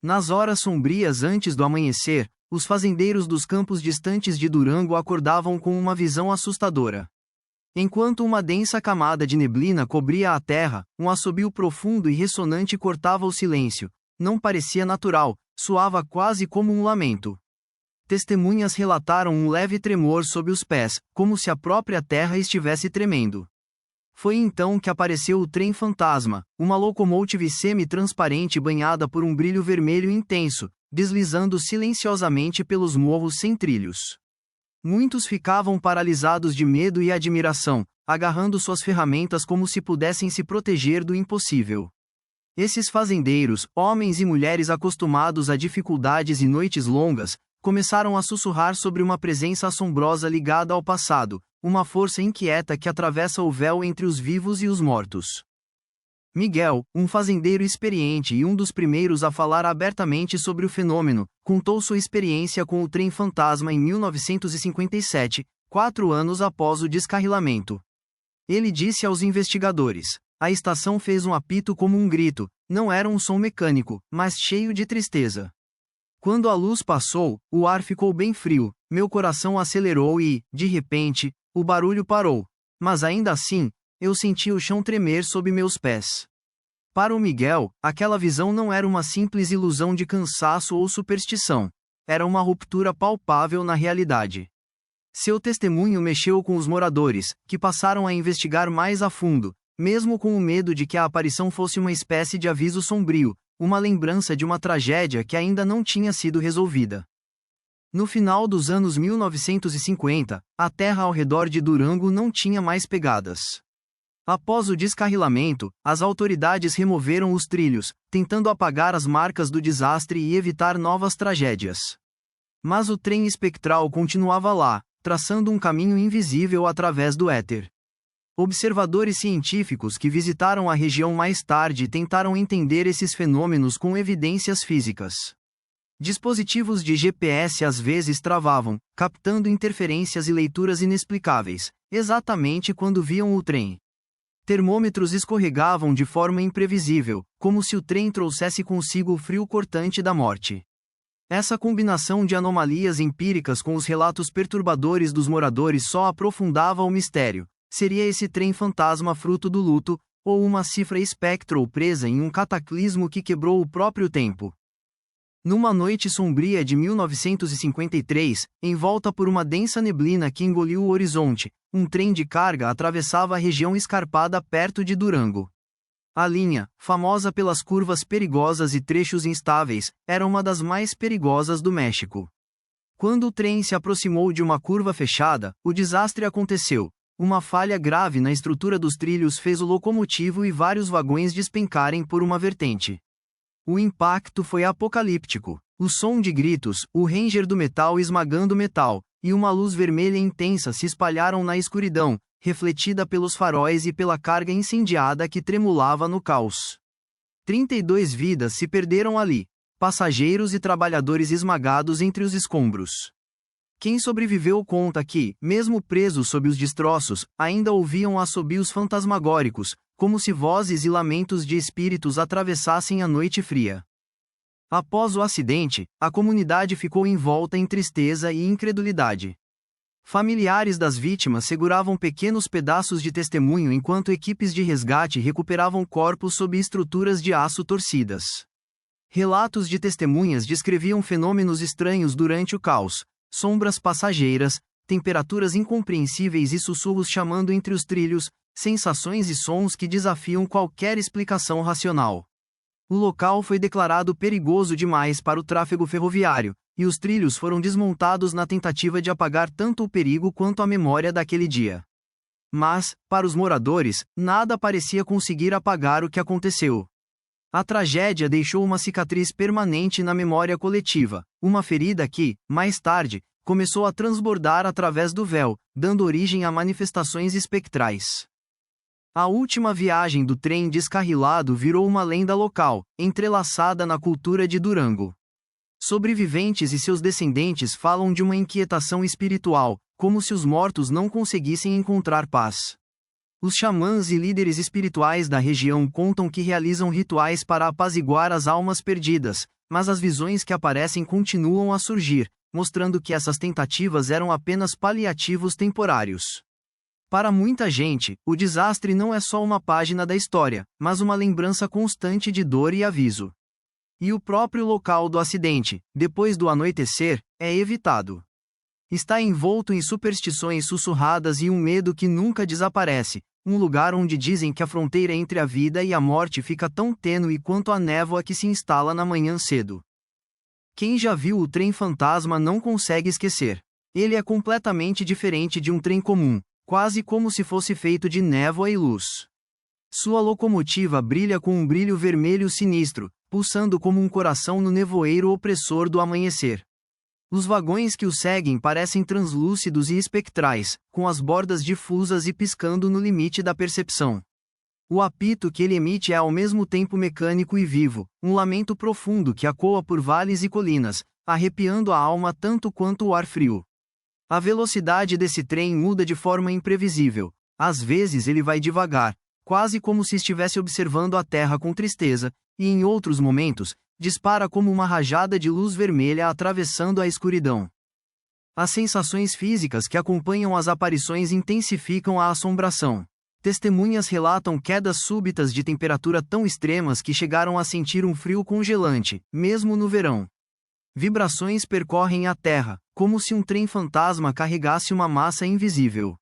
Nas horas sombrias antes do amanhecer, os fazendeiros dos campos distantes de Durango acordavam com uma visão assustadora. Enquanto uma densa camada de neblina cobria a terra, um assobio profundo e ressonante cortava o silêncio. Não parecia natural, soava quase como um lamento. Testemunhas relataram um leve tremor sob os pés, como se a própria terra estivesse tremendo. Foi então que apareceu o trem fantasma, uma locomotive semi-transparente banhada por um brilho vermelho intenso, deslizando silenciosamente pelos morros sem trilhos. Muitos ficavam paralisados de medo e admiração, agarrando suas ferramentas como se pudessem se proteger do impossível. Esses fazendeiros, homens e mulheres acostumados a dificuldades e noites longas, começaram a sussurrar sobre uma presença assombrosa ligada ao passado, uma força inquieta que atravessa o véu entre os vivos e os mortos. Miguel, um fazendeiro experiente e um dos primeiros a falar abertamente sobre o fenômeno, contou sua experiência com o trem fantasma em 1957, 4 anos após o descarrilamento. Ele disse aos investigadores: "A estação fez um apito como um grito, não era um som mecânico, mas cheio de tristeza. Quando a luz passou, o ar ficou bem frio, meu coração acelerou e, de repente, o barulho parou. Mas ainda assim, eu senti o chão tremer sob meus pés." Para o Miguel, aquela visão não era uma simples ilusão de cansaço ou superstição. Era uma ruptura palpável na realidade. Seu testemunho mexeu com os moradores, que passaram a investigar mais a fundo, mesmo com o medo de que a aparição fosse uma espécie de aviso sombrio, uma lembrança de uma tragédia que ainda não tinha sido resolvida. No final dos anos 1950, a terra ao redor de Durango não tinha mais pegadas. Após o descarrilamento, as autoridades removeram os trilhos, tentando apagar as marcas do desastre e evitar novas tragédias. Mas o trem espectral continuava lá, traçando um caminho invisível através do éter. Observadores científicos que visitaram a região mais tarde tentaram entender esses fenômenos com evidências físicas. Dispositivos de GPS às vezes travavam, captando interferências e leituras inexplicáveis, exatamente quando viam o trem. Termômetros escorregavam de forma imprevisível, como se o trem trouxesse consigo o frio cortante da morte. Essa combinação de anomalias empíricas com os relatos perturbadores dos moradores só aprofundava o mistério. Seria esse trem fantasma fruto do luto, ou uma cifra espectral presa em um cataclismo que quebrou o próprio tempo? Numa noite sombria de 1953, envolta por uma densa neblina que engoliu o horizonte, um trem de carga atravessava a região escarpada perto de Durango. A linha, famosa pelas curvas perigosas e trechos instáveis, era uma das mais perigosas do México. Quando o trem se aproximou de uma curva fechada, o desastre aconteceu. Uma falha grave na estrutura dos trilhos fez o locomotivo e vários vagões despencarem por uma vertente. O impacto foi apocalíptico. O som de gritos, o ranger do metal esmagando metal, e uma luz vermelha intensa se espalharam na escuridão, refletida pelos faróis e pela carga incendiada que tremulava no caos. 32 vidas se perderam ali, passageiros e trabalhadores esmagados entre os escombros. Quem sobreviveu conta que, mesmo presos sob os destroços, ainda ouviam assobios fantasmagóricos, como se vozes e lamentos de espíritos atravessassem a noite fria. Após o acidente, a comunidade ficou envolta em tristeza e incredulidade. Familiares das vítimas seguravam pequenos pedaços de testemunho enquanto equipes de resgate recuperavam corpos sob estruturas de aço torcidas. Relatos de testemunhas descreviam fenômenos estranhos durante o caos, sombras passageiras, temperaturas incompreensíveis e sussurros chamando entre os trilhos, sensações e sons que desafiam qualquer explicação racional. O local foi declarado perigoso demais para o tráfego ferroviário, e os trilhos foram desmontados na tentativa de apagar tanto o perigo quanto a memória daquele dia. Mas, para os moradores, nada parecia conseguir apagar o que aconteceu. A tragédia deixou uma cicatriz permanente na memória coletiva, uma ferida que, mais tarde, começou a transbordar através do véu, dando origem a manifestações espectrais. A última viagem do trem descarrilado virou uma lenda local, entrelaçada na cultura de Durango. Sobreviventes e seus descendentes falam de uma inquietação espiritual, como se os mortos não conseguissem encontrar paz. Os xamãs e líderes espirituais da região contam que realizam rituais para apaziguar as almas perdidas, mas as visões que aparecem continuam a surgir, mostrando que essas tentativas eram apenas paliativos temporários. Para muita gente, o desastre não é só uma página da história, mas uma lembrança constante de dor e aviso. E o próprio local do acidente, depois do anoitecer, é evitado. Está envolto em superstições sussurradas e um medo que nunca desaparece, um lugar onde dizem que a fronteira entre a vida e a morte fica tão tênue quanto a névoa que se instala na manhã cedo. Quem já viu o trem fantasma não consegue esquecer. Ele é completamente diferente de um trem comum, quase como se fosse feito de névoa e luz. Sua locomotiva brilha com um brilho vermelho sinistro, pulsando como um coração no nevoeiro opressor do amanhecer. Os vagões que o seguem parecem translúcidos e espectrais, com as bordas difusas e piscando no limite da percepção. O apito que ele emite é ao mesmo tempo mecânico e vivo, um lamento profundo que ecoa por vales e colinas, arrepiando a alma tanto quanto o ar frio. A velocidade desse trem muda de forma imprevisível. Às vezes ele vai devagar, quase como se estivesse observando a terra com tristeza, e em outros momentos, dispara como uma rajada de luz vermelha atravessando a escuridão. As sensações físicas que acompanham as aparições intensificam a assombração. Testemunhas relatam quedas súbitas de temperatura tão extremas que chegaram a sentir um frio congelante, mesmo no verão. Vibrações percorrem a terra, como se um trem fantasma carregasse uma massa invisível.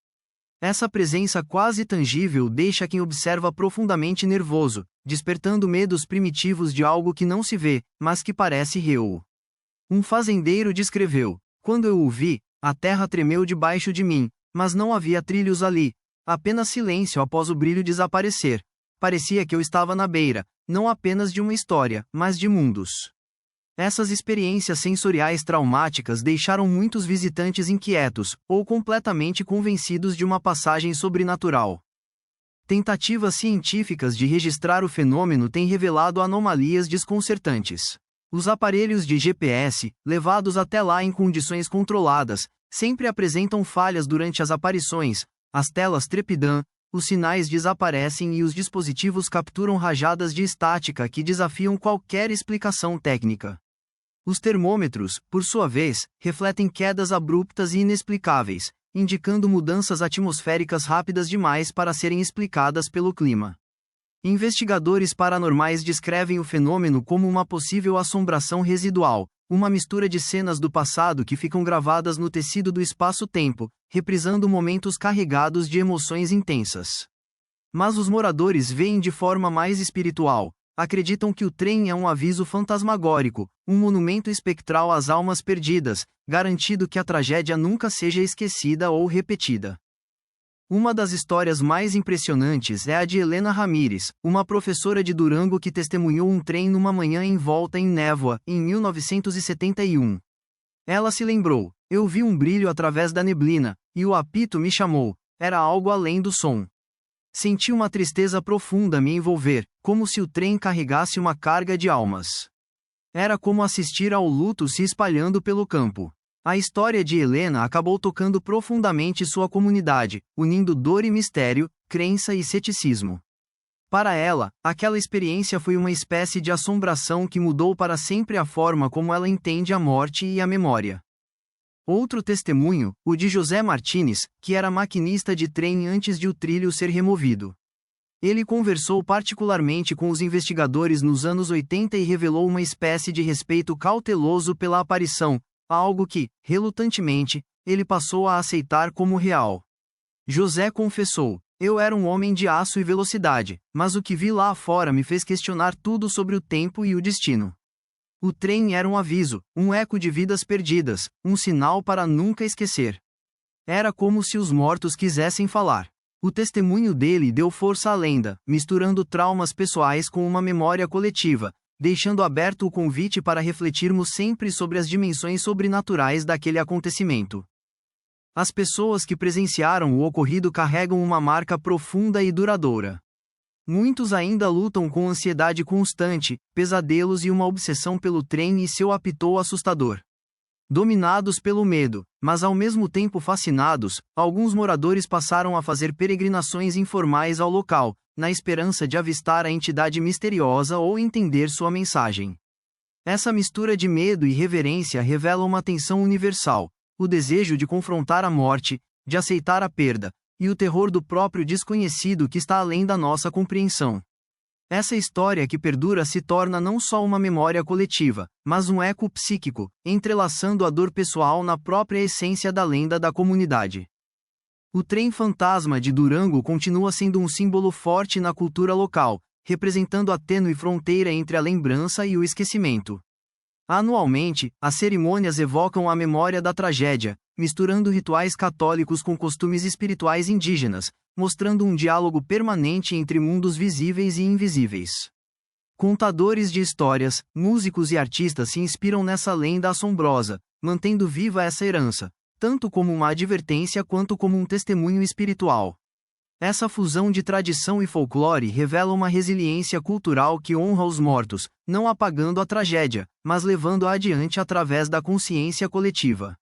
Essa presença quase tangível deixa quem observa profundamente nervoso, despertando medos primitivos de algo que não se vê, mas que parece real. Um fazendeiro descreveu: "Quando eu o vi, a terra tremeu debaixo de mim, mas não havia trilhos ali, apenas silêncio após o brilho desaparecer. Parecia que eu estava na beira, não apenas de uma história, mas de mundos." Essas experiências sensoriais traumáticas deixaram muitos visitantes inquietos, ou completamente convencidos de uma passagem sobrenatural. Tentativas científicas de registrar o fenômeno têm revelado anomalias desconcertantes. Os aparelhos de GPS, levados até lá em condições controladas, sempre apresentam falhas durante as aparições, as telas trepidam, os sinais desaparecem e os dispositivos capturam rajadas de estática que desafiam qualquer explicação técnica. Os termômetros, por sua vez, refletem quedas abruptas e inexplicáveis, indicando mudanças atmosféricas rápidas demais para serem explicadas pelo clima. Investigadores paranormais descrevem o fenômeno como uma possível assombração residual, uma mistura de cenas do passado que ficam gravadas no tecido do espaço-tempo, reprisando momentos carregados de emoções intensas. Mas os moradores veem de forma mais espiritual. Acreditam que o trem é um aviso fantasmagórico, um monumento espectral às almas perdidas, garantindo que a tragédia nunca seja esquecida ou repetida. Uma das histórias mais impressionantes é a de Helena Ramírez, uma professora de Durango que testemunhou um trem numa manhã envolta em névoa, em 1971. Ela se lembrou: "Eu vi um brilho através da neblina, e o apito me chamou, era algo além do som. Senti uma tristeza profunda me envolver, como se o trem carregasse uma carga de almas. Era como assistir ao luto se espalhando pelo campo." A história de Helena acabou tocando profundamente sua comunidade, unindo dor e mistério, crença e ceticismo. Para ela, aquela experiência foi uma espécie de assombração que mudou para sempre a forma como ela entende a morte e a memória. Outro testemunho, o de José Martínez, que era maquinista de trem antes de o trilho ser removido. Ele conversou particularmente com os investigadores nos anos 80 e revelou uma espécie de respeito cauteloso pela aparição, algo que, relutantemente, ele passou a aceitar como real. José confessou: "Eu era um homem de aço e velocidade, mas o que vi lá fora me fez questionar tudo sobre o tempo e o destino. O trem era um aviso, um eco de vidas perdidas, um sinal para nunca esquecer. Era como se os mortos quisessem falar." O testemunho dele deu força à lenda, misturando traumas pessoais com uma memória coletiva, deixando aberto o convite para refletirmos sempre sobre as dimensões sobrenaturais daquele acontecimento. As pessoas que presenciaram o ocorrido carregam uma marca profunda e duradoura. Muitos ainda lutam com ansiedade constante, pesadelos e uma obsessão pelo trem e seu apito assustador. Dominados pelo medo, mas ao mesmo tempo fascinados, alguns moradores passaram a fazer peregrinações informais ao local, na esperança de avistar a entidade misteriosa ou entender sua mensagem. Essa mistura de medo e reverência revela uma tensão universal, o desejo de confrontar a morte, de aceitar a perda, e o terror do próprio desconhecido que está além da nossa compreensão. Essa história que perdura se torna não só uma memória coletiva, mas um eco psíquico, entrelaçando a dor pessoal na própria essência da lenda da comunidade. O trem fantasma de Durango continua sendo um símbolo forte na cultura local, representando a tênue fronteira entre a lembrança e o esquecimento. Anualmente, as cerimônias evocam a memória da tragédia, misturando rituais católicos com costumes espirituais indígenas, mostrando um diálogo permanente entre mundos visíveis e invisíveis. Contadores de histórias, músicos e artistas se inspiram nessa lenda assombrosa, mantendo viva essa herança, tanto como uma advertência quanto como um testemunho espiritual. Essa fusão de tradição e folclore revela uma resiliência cultural que honra os mortos, não apagando a tragédia, mas levando-a adiante através da consciência coletiva.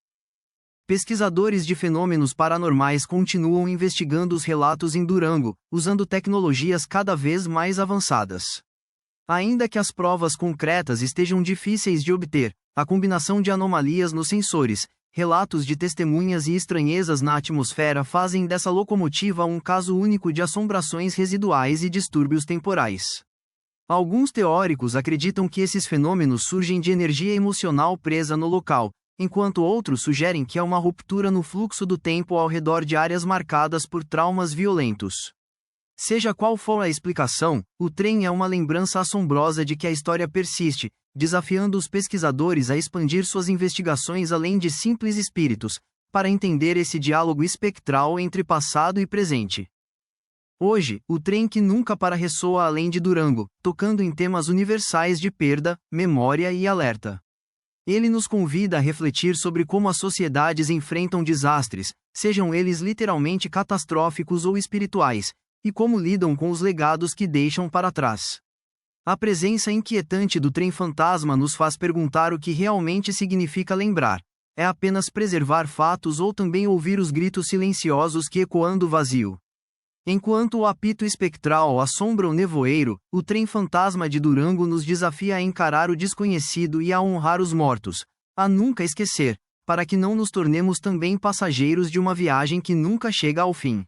Pesquisadores de fenômenos paranormais continuam investigando os relatos em Durango, usando tecnologias cada vez mais avançadas. Ainda que as provas concretas estejam difíceis de obter, a combinação de anomalias nos sensores, relatos de testemunhas e estranhezas na atmosfera fazem dessa locomotiva um caso único de assombrações residuais e distúrbios temporais. Alguns teóricos acreditam que esses fenômenos surgem de energia emocional presa no local, enquanto outros sugerem que é uma ruptura no fluxo do tempo ao redor de áreas marcadas por traumas violentos. Seja qual for a explicação, o trem é uma lembrança assombrosa de que a história persiste, desafiando os pesquisadores a expandir suas investigações além de simples espíritos, para entender esse diálogo espectral entre passado e presente. Hoje, o trem que nunca para ressoa além de Durango, tocando em temas universais de perda, memória e alerta. Ele nos convida a refletir sobre como as sociedades enfrentam desastres, sejam eles literalmente catastróficos ou espirituais, e como lidam com os legados que deixam para trás. A presença inquietante do trem fantasma nos faz perguntar o que realmente significa lembrar. É apenas preservar fatos ou também ouvir os gritos silenciosos que ecoando o vazio? Enquanto o apito espectral assombra o nevoeiro, o trem fantasma de Durango nos desafia a encarar o desconhecido e a honrar os mortos, a nunca esquecer, para que não nos tornemos também passageiros de uma viagem que nunca chega ao fim.